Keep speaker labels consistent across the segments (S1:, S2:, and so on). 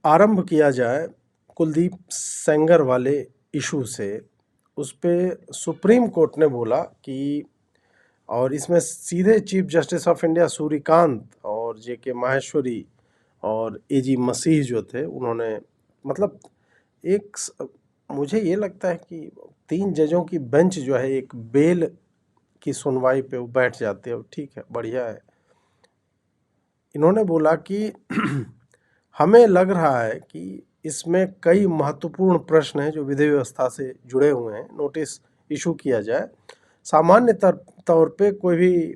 S1: आरंभ किया जाए कुलदीप सेंगर वाले इशू से। उस पे सुप्रीम कोर्ट ने बोला कि, और इसमें सीधे chief justice of India Suryakant और जेके माहेश्वरी और एजी मसीह जो थे, उन्होंने मतलब मुझे ये लगता है कि 3 जजों की बेंच जो है एक बेल की सुनवाई पे वो बैठ जाते हैं, ठीक है, बढ़िया है। इन्होंने बोला कि हमें लग रहा है कि इसमें कई महत्वपूर्ण प्रश्न हैं जो विधि व्यवस्था से जुड़े हुए हैं, नोटिस इशू किया जाए। सामान्य तौर पे कोई भी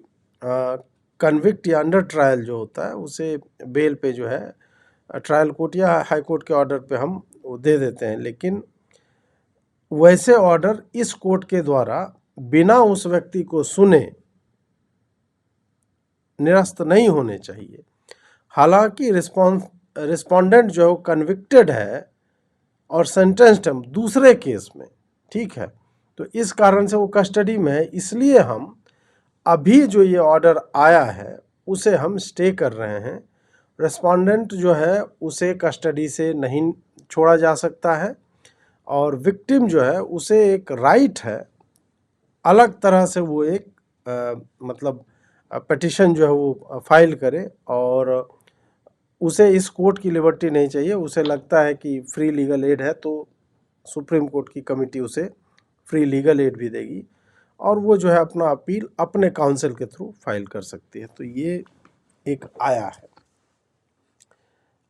S1: कन्विक्ट या अंडर ट्रायल जो होता है उसे बेल पे जो है ट्रायल कोर्ट या हाई कोर्ट के ऑर्डर पे हम वो दे देते हैं, लेकिन वैसे ऑर्डर इस कोर्ट के द्वारा बिना उस व्यक्ति को सुने निरस्त नहीं होने चाहिए। हालांकि रिस्पोंडेंट जो कन्विक्टेड है और सेंटेंस्ड है दूसरे केस में, ठीक है, तो इस कारण से वो कस्टडी में है, इसलिए हम अभी जो ये ऑर्डर आया है उसे हम स्टे कर रहे हैं। रिस्पोंडेंट जो है उसे कस्टडी से नहीं छोड़ा जा सकता है और विक्टिम जो है उसे एक राइट है अलग तरह से वो एक मतलब पिटीशन जो है वो फाइल करे, और उसे इस कोर्ट की लिबर्टी नहीं चाहिए। उसे लगता है कि फ्री लीगल एड है तो सुप्रीम कोर्ट की कमेटी उसे फ्री लीगल एड भी देगी और वो जो है अपना अपील अपने काउंसिल के थ्रू फाइल कर सकती है। तो ये एक आया है।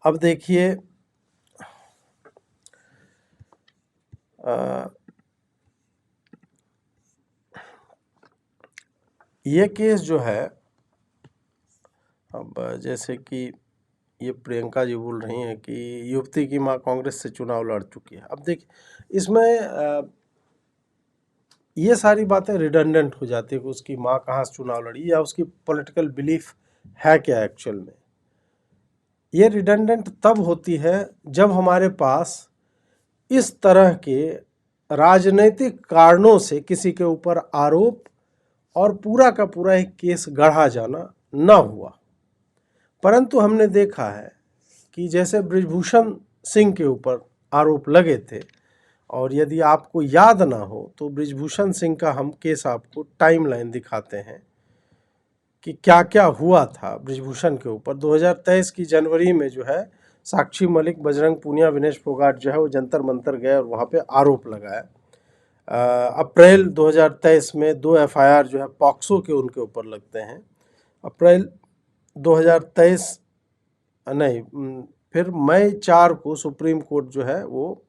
S1: अब देखिए ये केस जो है, अब जैसे कि ये प्रियंका जी बोल रही हैं कि युवती की मां कांग्रेस से चुनाव लड़ चुकी है। अब देखिए इसमें ये सारी बातें रिडंडेंट हो जाती है कि उसकी मां कहाँ से चुनाव लड़ी या उसकी पॉलिटिकल बिलीफ है क्या एक्चुअल में। ये रिडंडेंट तब होती है जब हमारे पास इस तरह के राजनीतिक कारणों से किसी के ऊपर आरोप और पूरा का पूरा एक केस गढ़ा जाना न हुआ। परंतु हमने देखा है कि जैसे बृजभूषण सिंह के ऊपर आरोप लगे थे, और यदि आपको याद ना हो तो बृजभूषण सिंह का हम केस आपको टाइमलाइन दिखाते हैं कि क्या क्या हुआ था बृजभूषण के ऊपर। 2023 की जनवरी में जो है साक्षी मलिक, बजरंग पूनिया, विनेश फोगाट जो है वो जंतर मंतर गए और वहाँ पे आरोप लगाया। अप्रैल 2023 में 2 एफआईआर जो है पॉक्सो के उनके ऊपर लगते हैं। अप्रैल 2023 नहीं, फिर मई 4 को सुप्रीम कोर्ट जो है वो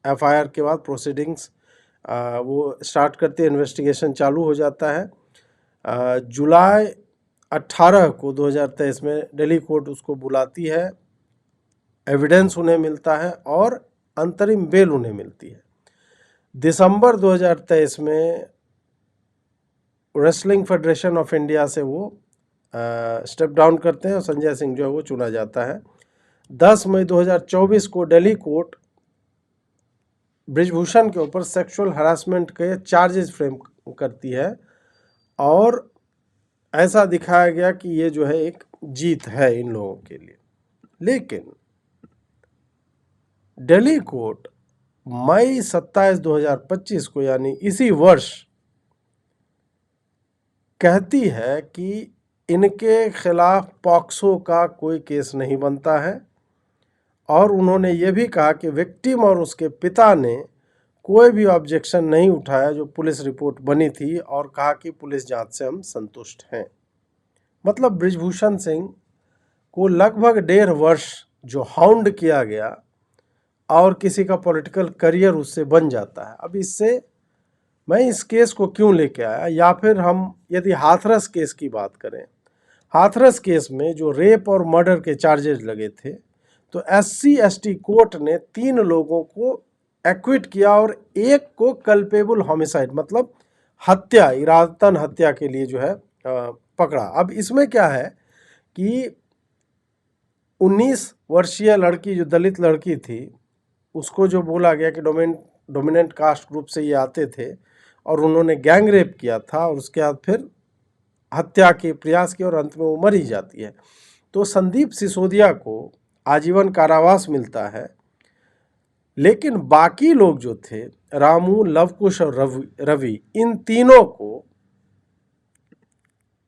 S1: एफआईआर के बाद प्रोसीडिंग्स वो स्टार्ट करती है, इन्वेस्टिगेशन चालू हो जाता है। जुलाई 18 को 2023 में दिल्ली कोर्ट उसको बुलाती है, एविडेंस उन्हें मिलता है और अंतरिम बेल उन्हें मिलती है। दिसंबर 2023 में रेसलिंग फेडरेशन ऑफ इंडिया से वो स्टेप डाउन करते हैं और संजय सिंह जो है वो चुना जाता है। 10 मई 2024 को दिल्ली कोर्ट बृजभूषण के ऊपर सेक्सुअल हरासमेंट के चार्जेस फ्रेम करती है और ऐसा दिखाया गया कि ये जो है एक जीत है इन लोगों के लिए। लेकिन दिल्ली कोर्ट मई 27, 2025 को यानी इसी वर्ष कहती है कि इनके खिलाफ पॉक्सो का कोई केस नहीं बनता है, और उन्होंने ये भी कहा कि विक्टिम और उसके पिता ने कोई भी ऑब्जेक्शन नहीं उठाया जो पुलिस रिपोर्ट बनी थी, और कहा कि पुलिस जांच से हम संतुष्ट हैं। मतलब बृजभूषण सिंह को लगभग 1.5 वर्ष जो हाउंड किया गया और किसी का पॉलिटिकल करियर उससे बन जाता है। अब इससे मैं इस केस को क्यों लेके आया, या फिर हम यदि हाथरस केस की बात करें, हाथरस केस में जो रेप और मर्डर के चार्जेस लगे थे तो SC/ST कोर्ट ने 3 लोगों को एक्विट किया और एक को कल्पेबल होमिसाइड मतलब हत्या, इरादतन हत्या के लिए जो है पकड़ा। अब इसमें क्या है कि 19 वर्षीय लड़की जो दलित लड़की थी उसको जो बोला गया कि डोमिनेंट कास्ट ग्रुप से ये आते थे और उन्होंने गैंग रेप किया था और उसके बाद फिर हत्या के प्रयास किए और अंत में वो मर ही जाती है। तो संदीप सिसोदिया को आजीवन कारावास मिलता है, लेकिन बाकी लोग जो थे, रामू, लवकुश और रवि, इन तीनों को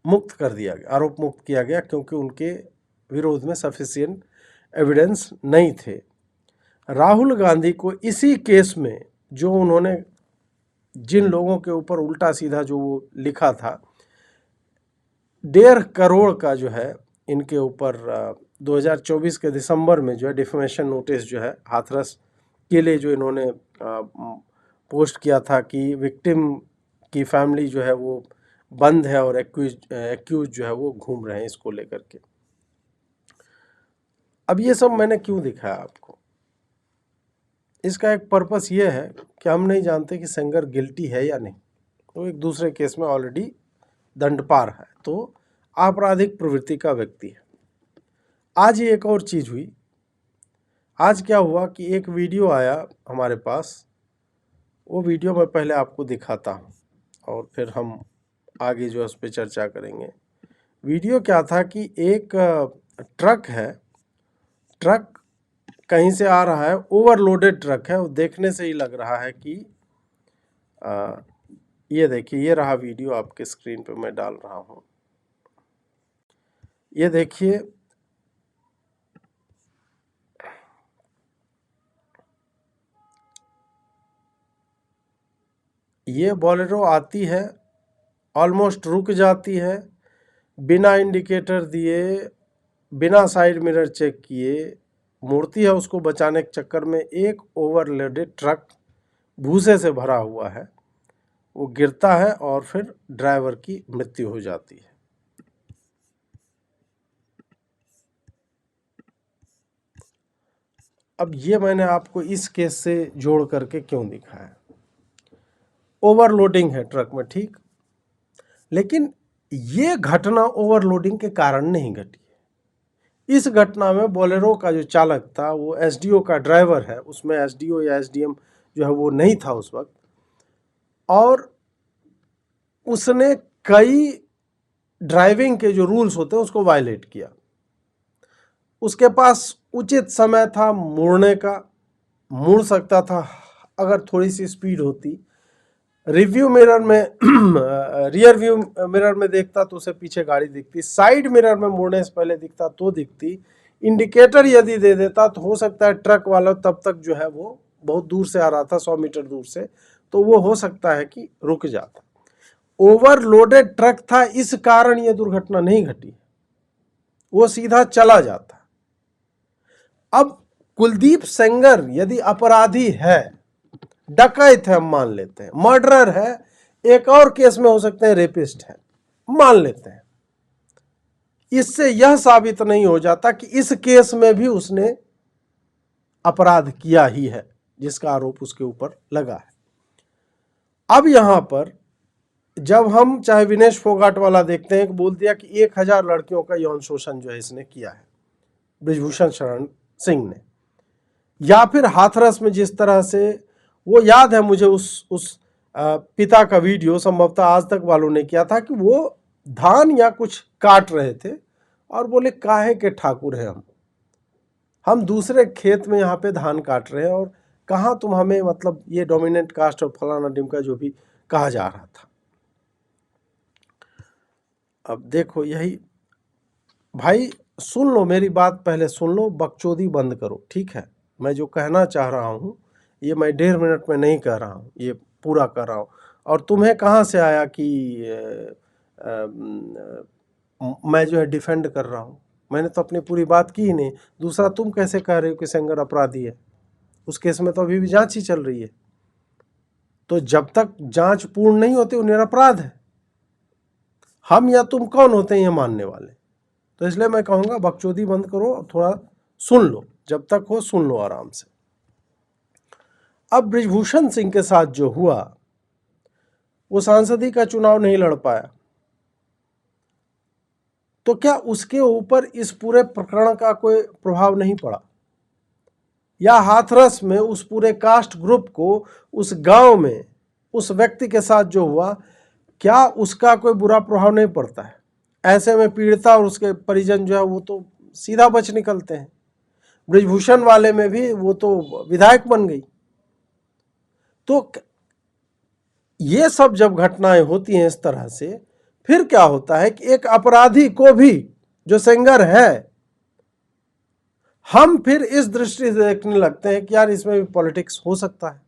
S1: मुक्त कर दिया गया, आरोप मुक्त किया गया, क्योंकि उनके विरोध में सफिशिएंट एविडेंस नहीं थे। राहुल गांधी को इसी केस में, जो उन्होंने जिन लोगों के ऊपर उल्टा सीधा जो वो लिखा था, 1.5 करोड़ का जो है इनके ऊपर 2024 के दिसंबर में जो है डिफेमेशन नोटिस जो है हाथरस के लिए जो इन्होंने पोस्ट किया था कि विक्टिम की फैमिली जो है वो बंद है और एक्यूज जो है वो घूम रहे हैं इसको लेकर के। अब ये सब मैंने क्यों दिखाया आपको, इसका एक पर्पस ये है कि हम नहीं जानते कि सेंगर गिल्टी है या नहीं। तो एक दूसरे केस में ऑलरेडी दंडपार है, तो आपराधिक प्रवृत्ति का व्यक्ति है। आज ये एक और चीज़ हुई। आज क्या हुआ कि एक वीडियो आया हमारे पास, वो वीडियो मैं पहले आपको दिखाता हूँ और फिर हम आगे जो है उस पर चर्चा करेंगे। वीडियो क्या था कि एक ट्रक है, ट्रक कहीं से आ रहा है, ओवरलोडेड ट्रक है, वो देखने से ही लग रहा है कि ये देखिए, ये रहा वीडियो आपके स्क्रीन पे मैं डाल रहा हूँ। ये देखिए, ये बोलेरो आती है, ऑलमोस्ट रुक जाती है, बिना इंडिकेटर दिए, बिना साइड मिरर चेक किए मुड़ती है। उसको बचाने के चक्कर में एक ओवरलोडेड ट्रक भूसे से भरा हुआ है, वो गिरता है और फिर ड्राइवर की मृत्यु हो जाती है। अब ये मैंने आपको इस केस से जोड़ करके क्यों दिखाया। ओवरलोडिंग है ट्रक में, ठीक, लेकिन ये घटना ओवरलोडिंग के कारण नहीं घटी है। इस घटना में बोलेरो का जो चालक था वो एसडीओ का ड्राइवर है, उसमें एसडीओ या एसडीएम जो है वो नहीं था उस वक्त, और उसने कई ड्राइविंग के जो रूल्स होते हैं उसको वायलेट किया। उसके पास उचित समय था मुड़ने का, मुड़ सकता था अगर थोड़ी सी स्पीड होती। रिव्यू मिरर में रियर व्यू मिरर में देखता तो उसे पीछे गाड़ी दिखती, साइड मिरर में मुड़ने से पहले दिखता तो दिखती, इंडिकेटर यदि दे देता तो हो सकता है ट्रक वाला तब तक जो है वो बहुत दूर से आ रहा था, 100 मीटर दूर से, तो वो हो सकता है कि रुक जाता। ओवरलोडेड ट्रक था, इस कारण ये दुर्घटना नहीं घटी, वो सीधा चला जाता। अब कुलदीप सेंगर यदि अपराधी है, डकैत है, हम मान लेते हैं, मर्डरर है, एक और केस में हो सकते हैं रेपिस्ट है, मान लेते हैं, इससे यह साबित नहीं हो जाता कि इस केस में भी उसने अपराध किया ही है जिसका आरोप उसके ऊपर लगा है। अब यहां पर जब हम चाहे विनेश फोगाट वाला देखते हैं कि बोल दिया कि 1000 लड़कियों का यौन शोषण जो है इसने किया है, बृजभूषण शरण सिंह ने, या फिर हाथरस में जिस तरह से, वो याद है मुझे उस पिता का वीडियो संभवतः आज तक वालों ने किया था कि वो धान या कुछ काट रहे थे और बोले काहे के ठाकुर हैं हम दूसरे खेत में यहाँ पे धान काट रहे हैं और कहाँ तुम हमें, मतलब ये डोमिनेंट कास्ट और फलाना डिमका जो भी कहा जा रहा था। अब देखो, यही भाई सुन लो मेरी बात, पहले सुन लो, बकचोदी बंद करो, ठीक है। मैं जो कहना चाह रहा हूँ ये मैं 1.5 मिनट में नहीं कह रहा हूँ, ये पूरा कर रहा हूँ। और तुम्हें कहाँ से आया कि मैं जो है डिफेंड कर रहा हूँ? मैंने तो अपनी पूरी बात की ही नहीं। दूसरा, तुम कैसे कह रहे हो कि सेंगर अपराधी है? उस केस में तो अभी भी जांच ही चल रही है, तो जब तक जांच पूर्ण नहीं होती वो निरपराध है। हम या तुम कौन होते हैं ये मानने वाले? तो इसलिए मैं कहूँगा बकचोदी बंद करो और थोड़ा सुन लो, जब तक हो सुन लो आराम से। अब बृजभूषण सिंह के साथ जो हुआ, वो सांसदी का चुनाव नहीं लड़ पाया, तो क्या उसके ऊपर इस पूरे प्रकरण का कोई प्रभाव नहीं पड़ा? या हाथरस में उस पूरे कास्ट ग्रुप को, उस गांव में उस व्यक्ति के साथ जो हुआ, क्या उसका कोई बुरा प्रभाव नहीं पड़ता है? ऐसे में पीड़िता और उसके परिजन जो है वो तो सीधा बच निकलते हैं। ब्रिजभूषण वाले में भी वो तो विधायक बन गई। तो ये सब जब घटनाएं होती हैं इस तरह से, फिर क्या होता है कि एक अपराधी को भी जो सेंगर है, हम फिर इस दृष्टि से देखने लगते हैं कि यार इसमें भी पॉलिटिक्स हो सकता है।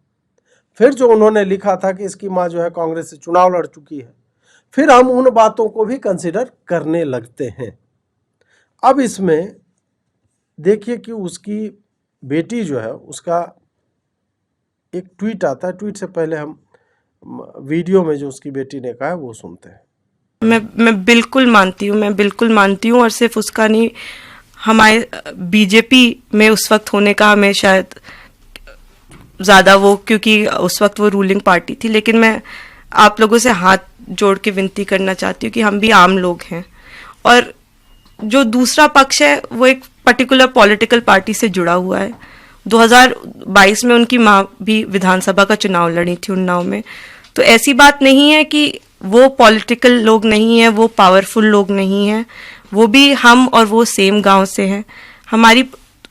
S1: फिर जो उन्होंने लिखा था कि इसकी मां जो है कांग्रेस से चुनाव लड़ चुकी है, फिर हम उन बातों को भी कंसिडर करने लगते हैं। अब इसमें देखिए कि उसकी बेटी जो है, उसका एक ट्वीट आता है। ट्वीट से पहले हम वीडियो में जो उसकी बेटी ने कहा है वो सुनते हैं।
S2: मैं बिल्कुल मानती हूँ और सिर्फ उसका नहीं, हमारे बीजेपी में उस वक्त होने का हमें शायद ज़्यादा वो, क्योंकि उस वक्त वो रूलिंग पार्टी थी। लेकिन मैं आप लोगों से हाथ जोड़ के विनती करना चाहती हूँ कि हम भी आम लोग हैं, और जो दूसरा पक्ष है वो एक पर्टिकुलर पॉलिटिकल पार्टी से जुड़ा हुआ है। 2022 में उनकी माँ भी विधानसभा का चुनाव लड़ी थी उन्नाव में। तो ऐसी बात नहीं है कि वो पॉलिटिकल लोग नहीं हैं, वो पावरफुल लोग नहीं हैं, वो भी हम और वो सेम गांव से हैं। हमारी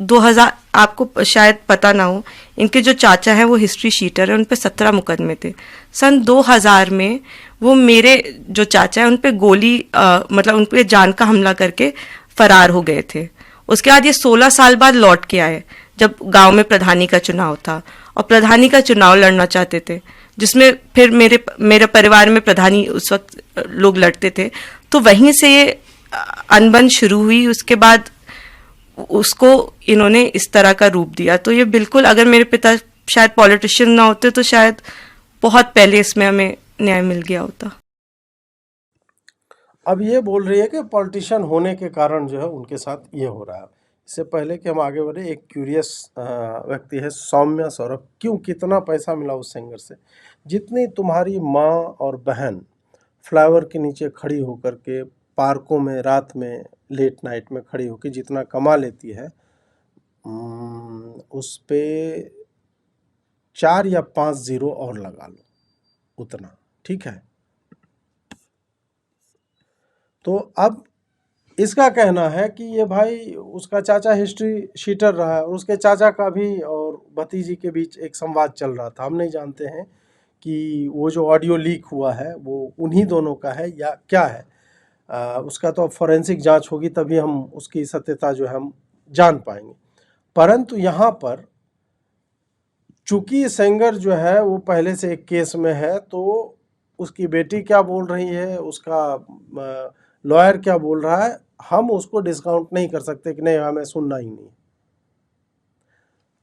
S2: 2000, आपको शायद पता ना हो, इनके जो चाचा हैं वो हिस्ट्री शीटर हैं, उन पे 17 मुकदमे थे। सन 2000 में वो मेरे जो चाचा हैं उन पे गोली मतलब उन पे जान का हमला करके फरार हो गए थे। उसके बाद ये 16 साल बाद लौट के आए जब गांव में प्रधानी का चुनाव था, और प्रधानी का चुनाव लड़ना चाहते थे, जिसमें फिर मेरे परिवार में प्रधानी उस वक्त लोग लड़ते थे। तो वहीं से ये अनबन शुरू हुई। उसके बाद उसको इन्होंने इस तरह का रूप दिया। तो ये बिल्कुल, अगर मेरे पिता शायद पॉलिटिशियन ना होते तो शायद बहुत पहले इसमें हमें न्याय मिल गया होता।
S1: अब ये बोल रही है कि पॉलिटिशियन होने के कारण जो है उनके साथ ये हो रहा है। इससे पहले कि हम आगे बढ़े, एक क्यूरियस व्यक्ति है सौम्या सौरभ। क्यों, कितना पैसा मिला उस सिंगर से? जितनी तुम्हारी माँ और बहन फ्लावर के नीचे खड़ी होकर के पार्कों में रात में लेट नाइट में खड़ी होकर जितना कमा लेती है, उस पे 4 या 5 जीरो और लगा लो, उतना, ठीक है। तो अब इसका कहना है कि ये भाई, उसका चाचा हिस्ट्री शीटर रहा है और उसके चाचा का भी और भतीजी के बीच एक संवाद चल रहा था। हम नहीं जानते हैं कि वो जो ऑडियो लीक हुआ है वो उन्हीं दोनों का है या क्या है। उसका तो फॉरेंसिक जांच होगी तभी हम उसकी सत्यता जो है हम जान पाएंगे। परंतु यहाँ पर चूंकि सेंगर जो है वो पहले से एक केस में है, तो उसकी बेटी क्या बोल रही है, उसका लॉयर क्या बोल रहा है, हम उसको डिस्काउंट नहीं कर सकते कि नहीं हमें सुनना ही नहीं।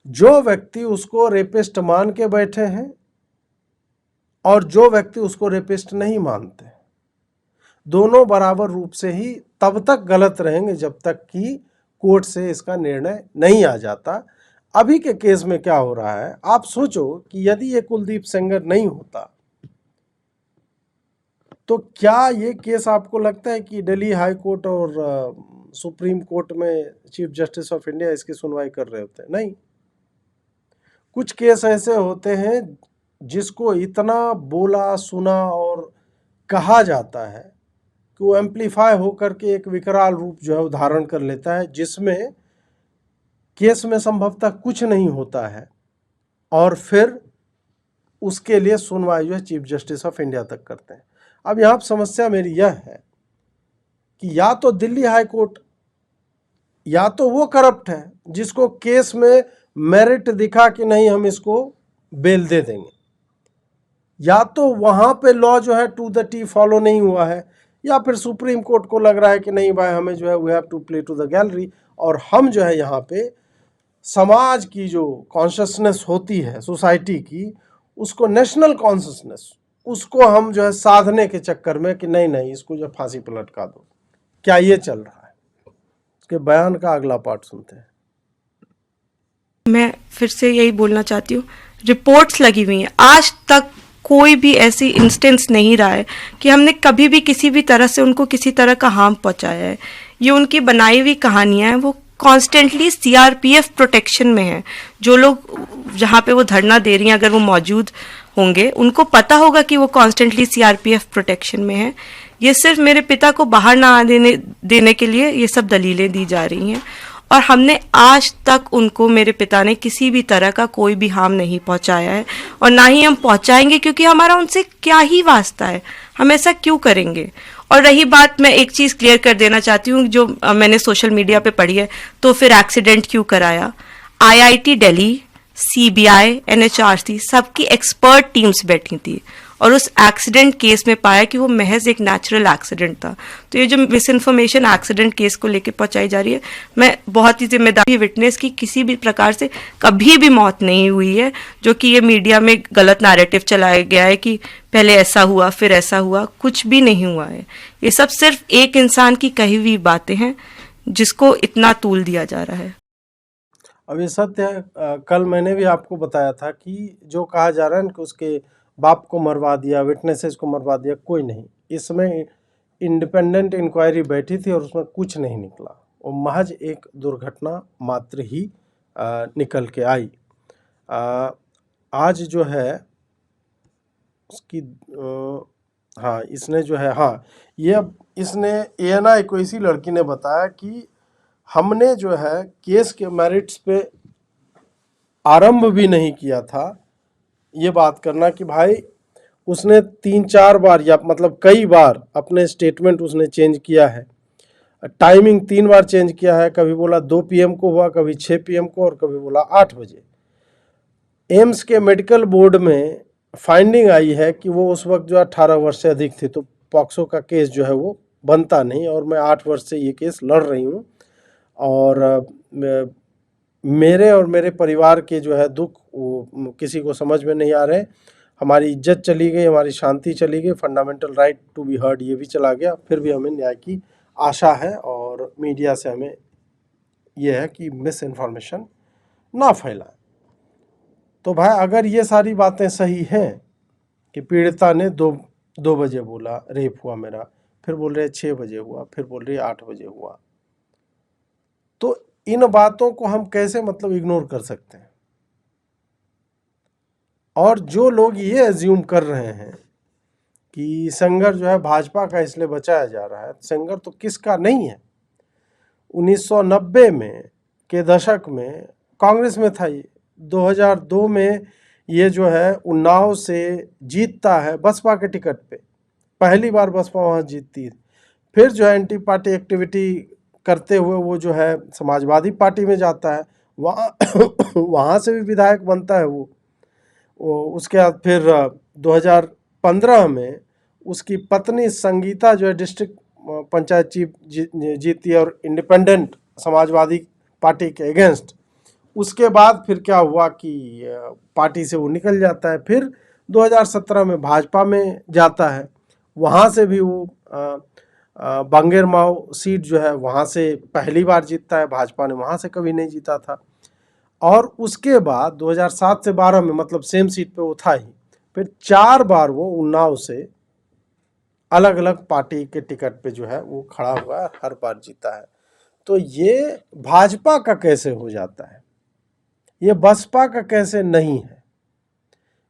S1: जो व्यक्ति उसको रेपिस्ट मान के बैठे हैं और जो व्यक्ति उसको रेपिस्ट नहीं मानते, दोनों बराबर रूप से ही तब तक गलत रहेंगे जब तक कि कोर्ट से इसका निर्णय नहीं आ जाता। अभी के केस में क्या हो रहा है, आप सोचो कि यदि ये कुलदीप सेंगर नहीं होता तो क्या ये केस आपको लगता है कि दिल्ली हाई कोर्ट और सुप्रीम कोर्ट में चीफ जस्टिस ऑफ इंडिया इसकी सुनवाई कर रहे होते हैं? नहीं। कुछ केस ऐसे होते हैं जिसको इतना बोला सुना और कहा जाता है कि वो एम्पलीफाई होकर के एक विकराल रूप जो है धारण कर लेता है, जिसमें केस में संभवतः कुछ नहीं होता है और फिर उसके लिए सुनवाई जो है चीफ जस्टिस ऑफ इंडिया तक करते हैं। अब यहाँ समस्या मेरी यह है कि या तो दिल्ली हाई कोर्ट या तो वो करप्ट है जिसको केस में मेरिट दिखा कि नहीं हम इसको बेल दे देंगे, या तो वहाँ पे लॉ जो है टू द टी फॉलो नहीं हुआ है, या फिर सुप्रीम कोर्ट को लग रहा है कि नहीं भाई हमें जो है we have to play to the gallery, और हम जो है यहाँ पे समाज की जो कॉन्शियसनेस होती है सोसाइटी की, उसको नेशनल कॉन्शियसनेस, उसको हम जो है साधने के चक्कर में कि नहीं नहीं इसको जो फांसी पर लटका दो। क्या ये चल रहा है? उसके बयान का अगला पार्ट सुनते हैं।
S2: मैं फिर से यही बोलना चाहती हूँ, रिपोर्ट्स लगी हुई हैं, आज तक कोई भी ऐसी इंस्टेंस नहीं रहा है कि हमने कभी भी किसी भी तरह से उनको किसी तरह का हार्म पहुंचाया है। ये उनकी बनाई हुई कहानियां हैं। वो कॉन्स्टेंटली सीआरपीएफ प्रोटेक्शन में है। जो लोग जहाँ पे वो धरना दे रही हैं, अगर वो मौजूद होंगे उनको पता होगा कि वो कॉन्स्टेंटली सीआरपीएफ प्रोटेक्शन में है। ये सिर्फ मेरे पिता को बाहर ना देने के लिए ये सब दलीलें दी जा रही हैं। और हमने आज तक उनको, मेरे पिता ने किसी भी तरह का कोई भी हार्म नहीं पहुंचाया है और ना ही हम पहुंचाएंगे, क्योंकि हमारा उनसे क्या ही वास्ता है, हम ऐसा क्यों करेंगे। और रही बात, मैं एक चीज़ क्लियर कर देना चाहती हूँ जो मैंने सोशल मीडिया पे पढ़ी है, तो फिर एक्सीडेंट क्यों कराया। आईआईटी दिल्ली, सीबीआई, एनएचआरसी सबकी एक्सपर्ट टीम्स बैठी थी और उस एक्सीडेंट केस में पाया कि वो महज एक नेचुरल एक्सीडेंट था। तो ये जो मिस इन्फॉर्मेशन एक्सीडेंट केस को लेकर पहुंचाई जा रही है, मैं बहुत ही जिम्मेदारी विटनेस की किसी भी प्रकार से कभी भी मौत नहीं हुई है, जो कि ये मीडिया में गलत नैरेटिव चलाया गया है कि पहले ऐसा हुआ फिर ऐसा हुआ, कुछ भी नहीं हुआ है। ये सब सिर्फ एक इंसान की कही हुई बातें हैं जिसको इतना तूल दिया जा रहा है।
S1: अब ये सत्य है, कल मैंने भी आपको बताया था कि जो कहा जा रहा है कि उसके बाप को मरवा दिया, विटनेसेस को मरवा दिया, कोई नहीं। इसमें इंडिपेंडेंट इंक्वायरी बैठी थी और उसमें कुछ नहीं निकला, वो महज एक दुर्घटना मात्र ही निकल के आई। आज जो है उसकी हाँ, इसने जो है, हाँ, ये इसने एएनआई को इसी लड़की ने बताया कि हमने जो है केस के मेरिट्स पे आरंभ भी नहीं किया था ये बात करना कि भाई उसने 3-4 बार या मतलब कई बार अपने स्टेटमेंट उसने चेंज किया है, टाइमिंग 3 बार चेंज किया है, कभी बोला 2 PM को हुआ, कभी 6 PM को और कभी बोला 8 बजे। एम्स के मेडिकल बोर्ड में फाइंडिंग आई है कि वो उस वक्त जो 18 वर्ष से अधिक थे, तो पॉक्सो का केस जो है वो बनता नहीं, और मैं 8 वर्ष से ये केस लड़ रही हूँ और मेरे और मेरे परिवार के जो है दुख वो किसी को समझ में नहीं आ रहे। हमारी इज्जत चली गई, हमारी शांति चली गई, fundamental right to be heard ये भी चला गया, फिर भी हमें न्याय की आशा है और मीडिया से हमें यह है कि मिस इन्फॉर्मेशन ना फैलाए। तो भाई अगर ये सारी बातें सही हैं कि पीड़िता ने 2 बजे बोला रेप हुआ मेरा, फिर बोल रहे 6 बजे हुआ, फिर बोल रही 8 बजे हुआ, तो इन बातों को हम कैसे मतलब इग्नोर कर सकते हैं। और जो लोग ये एज्यूम कर रहे हैं कि सेंगर जो है भाजपा का इसलिए बचाया जा रहा है, सेंगर तो किसका नहीं है। 1990 में के दशक में कांग्रेस में था ये, 2002 में ये जो है उन्नाव से जीतता है बसपा के टिकट पे, पहली बार बसपा वहाँ जीतती है। फिर जो है एंटी पार्टी एक्टिविटी करते हुए वो जो है समाजवादी पार्टी में जाता है, वहाँ से भी विधायक बनता है वो। उसके बाद फिर 2015 में उसकी पत्नी संगीता जो है डिस्ट्रिक्ट पंचायत चीफ जीती है और इंडिपेंडेंट समाजवादी पार्टी के अगेंस्ट। उसके बाद फिर क्या हुआ कि पार्टी से वो निकल जाता है, फिर 2017 में भाजपा में जाता है, वहाँ से भी वो बंगेर माओ सीट जो है वहाँ से पहली बार जीतता है, भाजपा ने वहाँ से कभी नहीं जीता था। और उसके बाद 2007 से 12 में मतलब सेम सीट पे वो था ही, फिर 4 बार वो उन्नाव से अलग अलग पार्टी के टिकट पे जो है वो खड़ा हुआ है, हर बार जीता है। तो ये भाजपा का कैसे हो जाता है, ये बसपा का कैसे नहीं है,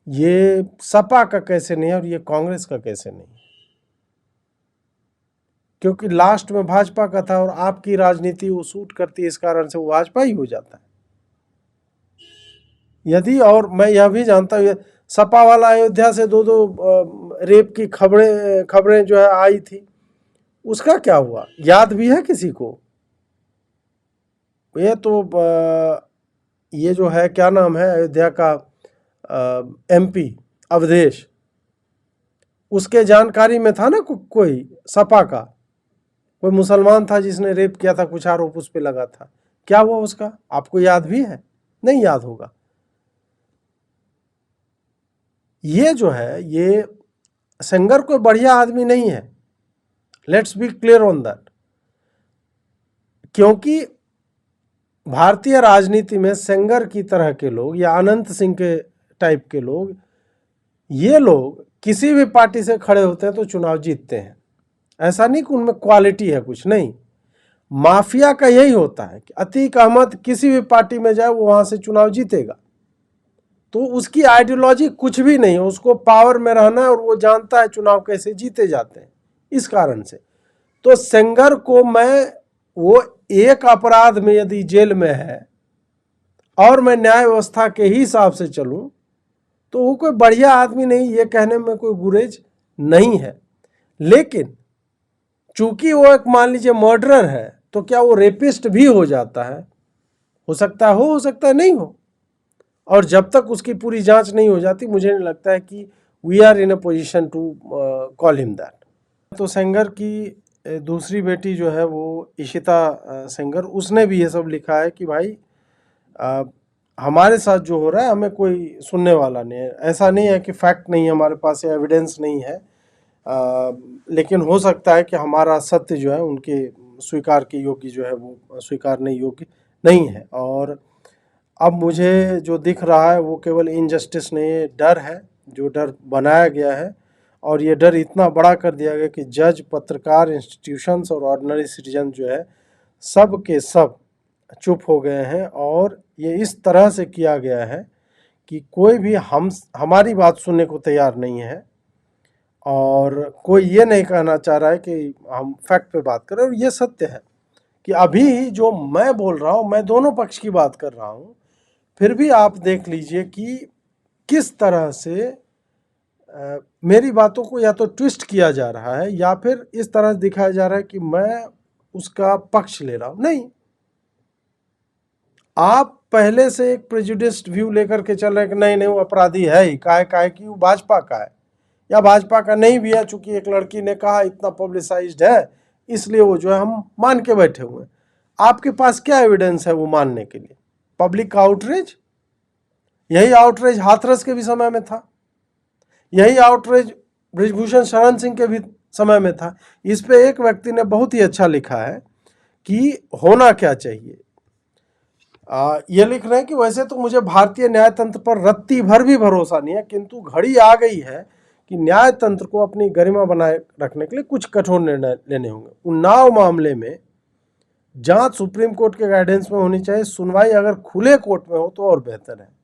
S1: ये सपा का कैसे नहीं है और ये कांग्रेस का कैसे नहीं है, क्योंकि लास्ट में भाजपा का था और आपकी राजनीति वो सूट करती है, इस कारण से वो भाजपा ही हो जाता है। यदि, और मैं यह भी जानता हूँ सपा वाला अयोध्या से 2 रेप की खबरें जो है आई थी, उसका क्या हुआ याद भी है किसी को? ये तो ये जो है क्या नाम है अयोध्या का MP अवधेश, उसके जानकारी में था ना कोई सपा का कोई मुसलमान था जिसने रेप किया था, कुछ आरोप उस पर लगा था, क्या हुआ उसका आपको याद भी है? नहीं याद होगा। ये जो है ये सेंगर कोई बढ़िया आदमी नहीं है, let's be clear on that. क्योंकि भारतीय राजनीति में सेंगर की तरह के लोग या अनंत सिंह के टाइप के लोग, ये लोग किसी भी पार्टी से खड़े होते हैं तो चुनाव जीतते हैं। ऐसा नहीं कि उनमें क्वालिटी है कुछ, नहीं। माफिया का यही होता है कि अतीक अहमद किसी भी पार्टी में जाए वो वहां से चुनाव जीतेगा, तो उसकी आइडियोलॉजी कुछ भी नहीं है, उसको पावर में रहना है और वो जानता है चुनाव कैसे जीते जाते हैं, इस कारण से। तो सेंगर को मैं वो एक अपराध में यदि जेल में है और मैं न्याय व्यवस्था के ही हिसाब से चलूं तो वो कोई बढ़िया आदमी नहीं, ये कहने में कोई गुरेज नहीं है। लेकिन चूंकि वो एक मान लीजिए मर्डरर है, तो क्या वो रेपिस्ट भी हो जाता है? हो सकता है नहीं हो। और जब तक उसकी पूरी जांच नहीं हो जाती, मुझे नहीं लगता है कि we are in a position to call him that. तो सेंगर की दूसरी बेटी जो है वो इशिता सेंगर, उसने भी ये सब लिखा है कि भाई हमारे साथ जो हो रहा है हमें कोई सुनने वाला नहीं है। ऐसा नहीं है कि फैक्ट नहीं है हमारे पास या एविडेंस नहीं है, लेकिन हो सकता है कि हमारा सत्य जो है उनके स्वीकार के योग्य जो है वो स्वीकारने योग्य नहीं है। और अब मुझे जो दिख रहा है वो केवल इनजस्टिस नहीं है, डर है, जो डर बनाया गया है। और ये डर इतना बड़ा कर दिया गया कि जज, पत्रकार, इंस्टीट्यूशंस और ऑर्डिनरी सिटीजन जो है सब के सब चुप हो गए हैं। और ये इस तरह से किया गया है कि कोई भी हमारी बात सुनने को तैयार नहीं है, और कोई ये नहीं कहना चाह रहा है कि हम फैक्ट पे बात करें। और ये सत्य है कि अभी जो मैं बोल रहा हूँ, मैं दोनों पक्ष की बात कर रहा हूँ, फिर भी आप देख लीजिए कि किस तरह से मेरी बातों को या तो ट्विस्ट किया जा रहा है या फिर इस तरह से दिखाया जा रहा है कि मैं उसका पक्ष ले रहा हूँ। नहीं, आप पहले से एक प्रेजुडिस्ड व्यू लेकर के चल रहे हैं कि नहीं नहीं वो अपराधी है ही, काहे कि वो भाजपा का है या भाजपा का नहीं भी है, चूंकि एक लड़की ने कहा, इतना पब्लिसाइज्ड है, इसलिए वो जो है हम मान के बैठे हुए हैं। आपके पास क्या एविडेंस है वो मानने के लिए? पब्लिक का आउटरीच। यही आउटरीच हाथरस के भी समय में था, यही आउटरीच बृजभूषण शरण सिंह के भी समय में था। इस पे एक व्यक्ति ने बहुत ही अच्छा लिखा है कि होना क्या चाहिए। ये लिख रहे हैं कि वैसे तो मुझे भारतीय न्यायतंत्र पर रत्ती भर भी भरोसा नहीं है, किंतु घड़ी आ गई है कि न्यायतंत्र को अपनी गरिमा बनाए रखने के लिए कुछ कठोर निर्णय लेने होंगे। उन्नाव मामले में जांच सुप्रीम कोर्ट के गाइडेंस में होनी चाहिए, सुनवाई अगर खुले कोर्ट में हो तो और बेहतर है।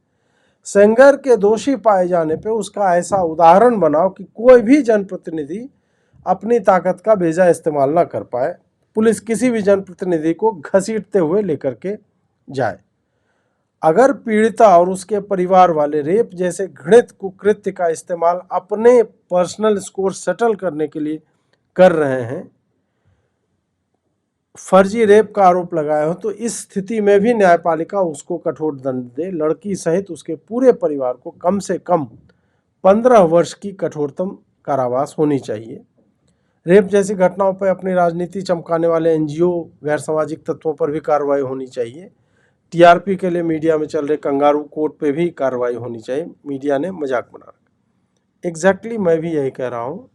S1: सेंगर के दोषी पाए जाने पे उसका ऐसा उदाहरण बनाओ कि कोई भी जनप्रतिनिधि अपनी ताकत का बेजा इस्तेमाल ना कर पाए, पुलिस किसी भी जनप्रतिनिधि को घसीटते हुए लेकर के जाए। अगर पीड़िता और उसके परिवार वाले रेप जैसे घृणित कुकृत्य का इस्तेमाल अपने पर्सनल स्कोर सेटल करने के लिए कर रहे हैं, फर्जी रेप का आरोप लगाया हो, तो इस स्थिति में भी न्यायपालिका उसको कठोर दंड दे। लड़की सहित उसके पूरे परिवार को कम से कम 15 वर्ष की कठोरतम कारावास होनी चाहिए। रेप जैसी घटनाओं पर अपनी राजनीति चमकाने वाले एनजीओ, गैर सामाजिक तत्वों पर भी कार्रवाई होनी चाहिए। टीआरपी के लिए मीडिया में चल रहे कंगारू कोर्ट पे भी कार्रवाई होनी चाहिए। मीडिया ने मजाक बना रखा। एग्जैक्टली मैं भी यही कह रहा हूँ।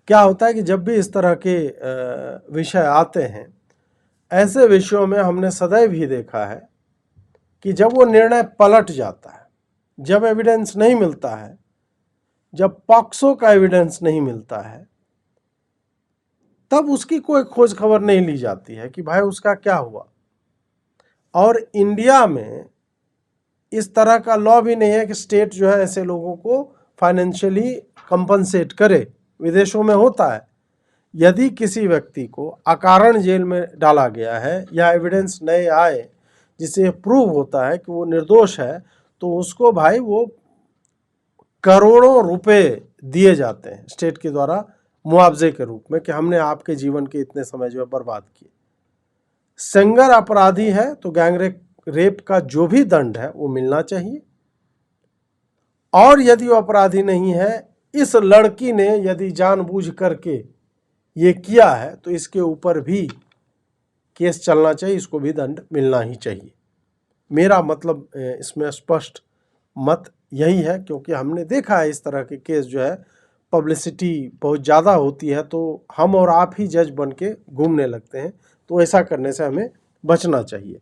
S1: क्या होता है कि जब भी इस तरह के विषय आते हैं, ऐसे विषयों में हमने सदैव ही देखा है कि जब वो निर्णय पलट जाता है, जब एविडेंस नहीं मिलता है, जब पॉक्सो का एविडेंस नहीं मिलता है, तब उसकी कोई खोज खबर नहीं ली जाती है कि भाई उसका क्या हुआ। और इंडिया में इस तरह का लॉ भी नहीं है कि स्टेट जो है ऐसे लोगों को फाइनेंशियली कंपनसेट करे। विदेशों में होता है, यदि किसी व्यक्ति को अकारण जेल में डाला गया है या एविडेंस नए आए जिससे प्रूव होता है कि वो निर्दोष है, तो उसको भाई वो करोड़ों रुपए दिए जाते हैं स्टेट के द्वारा मुआवजे के रूप में कि हमने आपके जीवन के इतने समय जो है बर्बाद किए। सेंगर अपराधी है तो गैंग रेप का जो भी दंड है वो मिलना चाहिए। और यदि वो अपराधी नहीं है, इस लड़की ने यदि जानबूझ करके ये किया है, तो इसके ऊपर भी केस चलना चाहिए, इसको भी दंड मिलना ही चाहिए। मेरा मतलब इसमें स्पष्ट मत यही है, क्योंकि हमने देखा है इस तरह के केस जो है पब्लिसिटी बहुत ज़्यादा होती है तो हम और आप ही जज बन के घूमने लगते हैं। तो ऐसा करने से हमें बचना चाहिए।